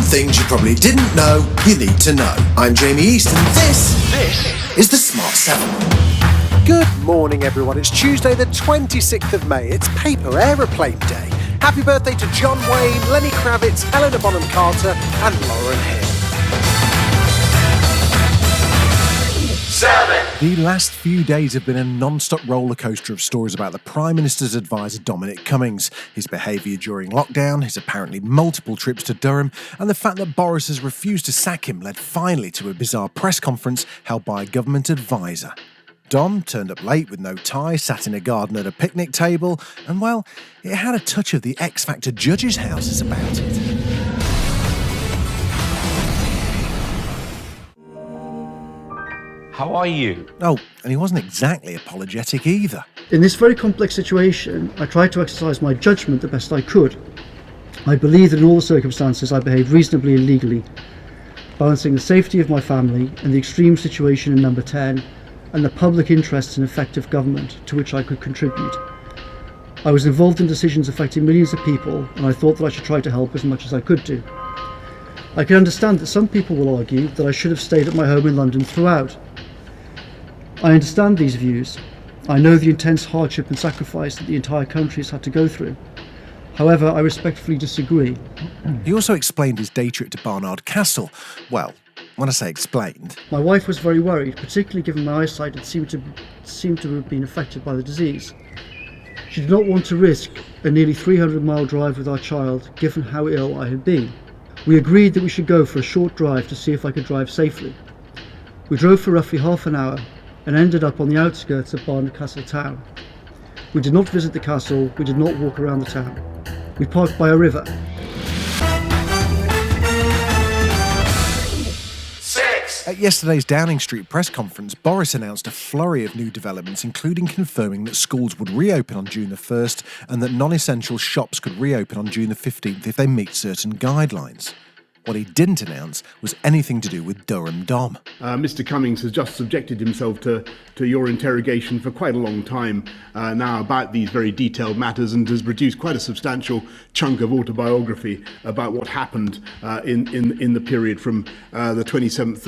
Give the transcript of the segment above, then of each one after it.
things you probably didn't know you need to know. I'm Jamie East and this is the Smart 7. Good morning everyone, it's Tuesday the 26th of May, it's Paper Aeroplane Day. Happy birthday to John Wayne, Lenny Kravitz, Helena Bonham Carter and Lauryn Hill. 7. The last few days have been a non-stop rollercoaster of stories about the Prime Minister's advisor Dominic Cummings, his behaviour during lockdown, his apparently multiple trips to Durham, and the fact that Boris has refused to sack him led finally to a bizarre press conference held by a government advisor. Dom turned up late with no tie, sat in a garden at a picnic table, and well, it had a touch of the X Factor judges' houses about it. How are you? Oh, and he wasn't exactly apologetic either. In this very complex situation, I tried to exercise my judgment the best I could. I believe that in all the circumstances I behaved reasonably and legally, balancing the safety of my family and the extreme situation in number 10 and the public interest in effective government to which I could contribute. I was involved in decisions affecting millions of people, and I thought that I should try to help as much as I could do. I can understand that some people will argue that I should have stayed at my home in London throughout. I understand these views. I know the intense hardship and sacrifice that the entire country has had to go through. However, I respectfully disagree. He also explained his day trip to Barnard Castle. Well, when I say explained... My wife was very worried, particularly given my eyesight had seemed to have been affected by the disease. She did not want to risk a nearly 300-mile drive with our child, given how ill I had been. We agreed that we should go for a short drive to see if I could drive safely. We drove for roughly half an hour and ended up on the outskirts of Barnard Castle town. We did not visit the castle, we did not walk around the town. We parked by a river. 6. At yesterday's Downing Street press conference, Boris announced a flurry of new developments, including confirming that schools would reopen on June the 1st and that non-essential shops could reopen on June the 15th if they meet certain guidelines. What he didn't announce was anything to do with Durham Dom. Mr. Cummings has just subjected himself to your interrogation for quite a long time now about these very detailed matters, and has produced quite a substantial chunk of autobiography about what happened in the period from the 27th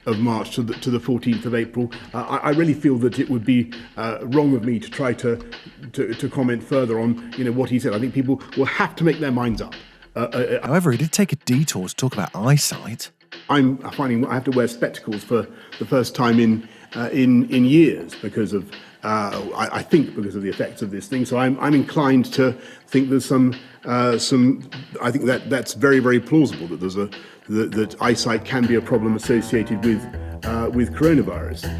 of March to the 14th of April. I really feel that it would be wrong of me to try to comment further on what he said. I think people will have to make their minds up. However, he did take a detour to talk about eyesight. I'm finding I have to wear spectacles for the first time in years because of I think because of the effects of this thing. So I'm inclined to think there's some. I think that's very, very plausible that there's that eyesight can be a problem associated with coronavirus.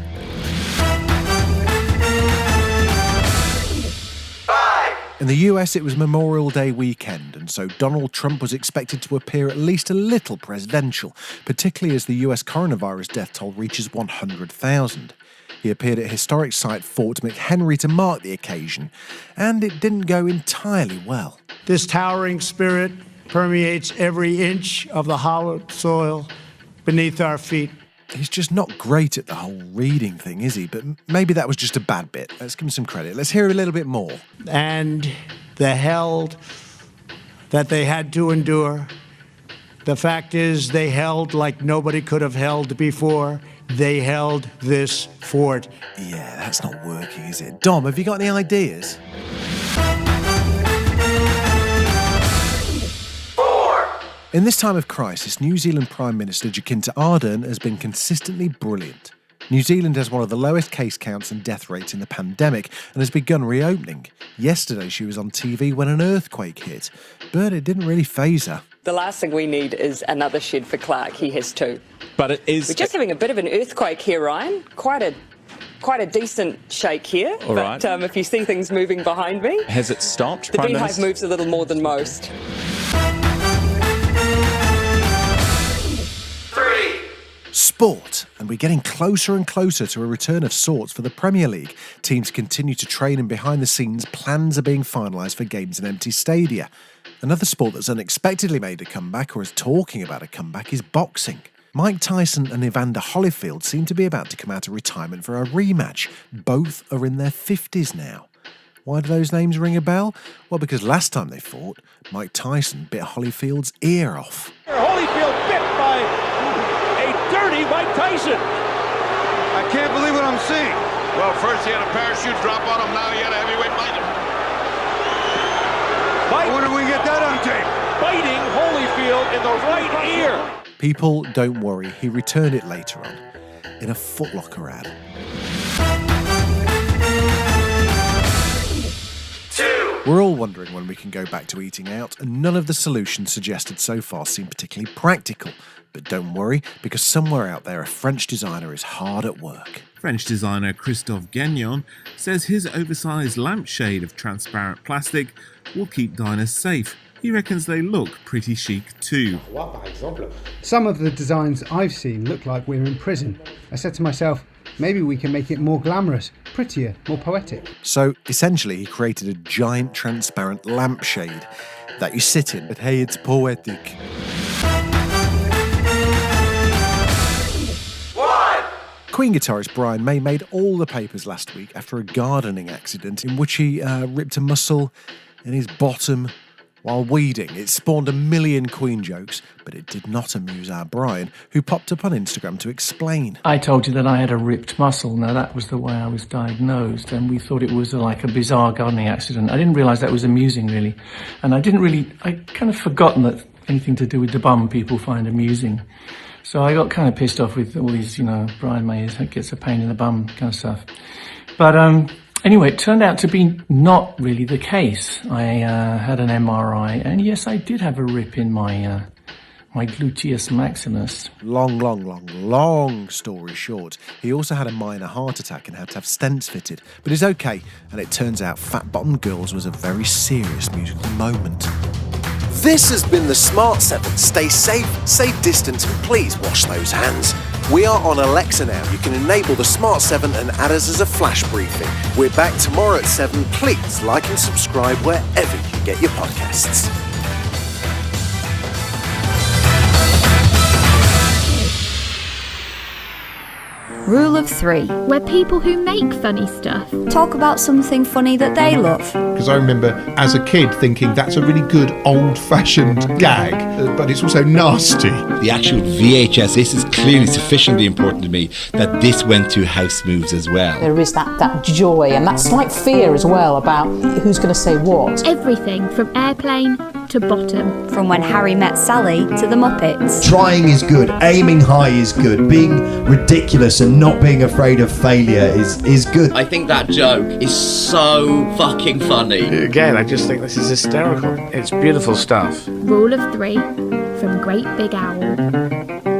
In the US, it was Memorial Day weekend, and so Donald Trump was expected to appear at least a little presidential, particularly as the US coronavirus death toll reaches 100,000. He appeared at historic site Fort McHenry to mark the occasion, and it didn't go entirely well. This towering spirit permeates every inch of the hallowed soil beneath our feet. He's just not great at the whole reading thing, is he? But maybe that was just a bad bit. Let's give him some credit. Let's hear a little bit more. And the hell that they had to endure. The fact is, they held like nobody could have held before. They held this fort. Yeah, that's not working, is it? Dom, have you got any ideas? In this time of crisis, New Zealand Prime Minister Jacinta Ardern has been consistently brilliant. New Zealand has one of the lowest case counts and death rates in the pandemic and has begun reopening. Yesterday she was on TV when an earthquake hit, but it didn't really faze her. The last thing we need is another shed for Clark. He has two. But it is... We're just having a bit of an earthquake here, Ryan. Quite a decent shake here. All right. But if you see things moving behind me... Has it stopped, The Prime beehive Minister? moves a little more than most. Sport, and we're getting closer and closer to a return of sorts for the Premier League. Teams continue to train, and behind the scenes, plans are being finalised for games in empty stadia. Another sport that's unexpectedly made a comeback, or is talking about a comeback, is boxing. Mike Tyson and Evander Holyfield seem to be about to come out of retirement for a rematch. Both are in their 50s now. Why do those names ring a bell? Well, because last time they fought, Mike Tyson bit Holyfield's ear off. Holyfield bit by a dirty Mike Tyson. I can't believe what I'm seeing. Well, first he had a parachute drop on him, now he had a heavyweight bite him. When did we get that on tape? Biting Holyfield in the right ear. People, don't worry, he returned it later on in a Foot Locker ad. We're all wondering when we can go back to eating out, and none of the solutions suggested so far seem particularly practical. But don't worry, because somewhere out there a French designer is hard at work. French designer Christophe Guignon says his oversized lampshade of transparent plastic will keep diners safe. He reckons they look pretty chic too. Some of the designs I've seen look like we're in prison. I said to myself, maybe we can make it more glamorous, prettier, more poetic. So essentially he created a giant transparent lampshade that you sit in, but hey, it's poetic. Queen guitarist Brian May made all the papers last week after a gardening accident in which he ripped a muscle in his bottom while weeding. It spawned a million Queen jokes, but it did not amuse our Brian, who popped up on Instagram to explain. I told you that I had a ripped muscle. Now, that was the way I was diagnosed, and we thought it was like a bizarre gardening accident. I didn't realise that was amusing, really. And I kind of forgotten that anything to do with the bum people find amusing. So I got kind of pissed off with all these, Brian May gets a pain in the bum kind of stuff. But anyway, it turned out to be not really the case. I had an MRI, and yes, I did have a rip in my gluteus maximus. Long story short, he also had a minor heart attack and had to have stents fitted. But he's okay, and it turns out Fat-Bottomed Girls was a very serious musical moment. This has been the Smart 7. Stay safe, stay distant, and please wash those hands. We are on Alexa now. You can enable the Smart 7 and add us as a flash briefing. We're back tomorrow at 7. Please like and subscribe wherever you get your podcasts. Rule of 3. Where people who make funny stuff talk about something funny that they love. Because I remember as a kid thinking that's a really good old-fashioned gag, but it's also nasty. The actual VHS, this is clearly sufficiently important to me that this went to house moves as well. There is that joy and that slight fear as well about who's going to say what. Everything from Airplane to Bottom. From When Harry Met Sally to The Muppets. Trying is good, aiming high is good, being ridiculous and not being afraid of failure is good. I think that joke is so fucking funny. Again, I just think this is hysterical. It's beautiful stuff. Rule of 3 from Great Big Owl.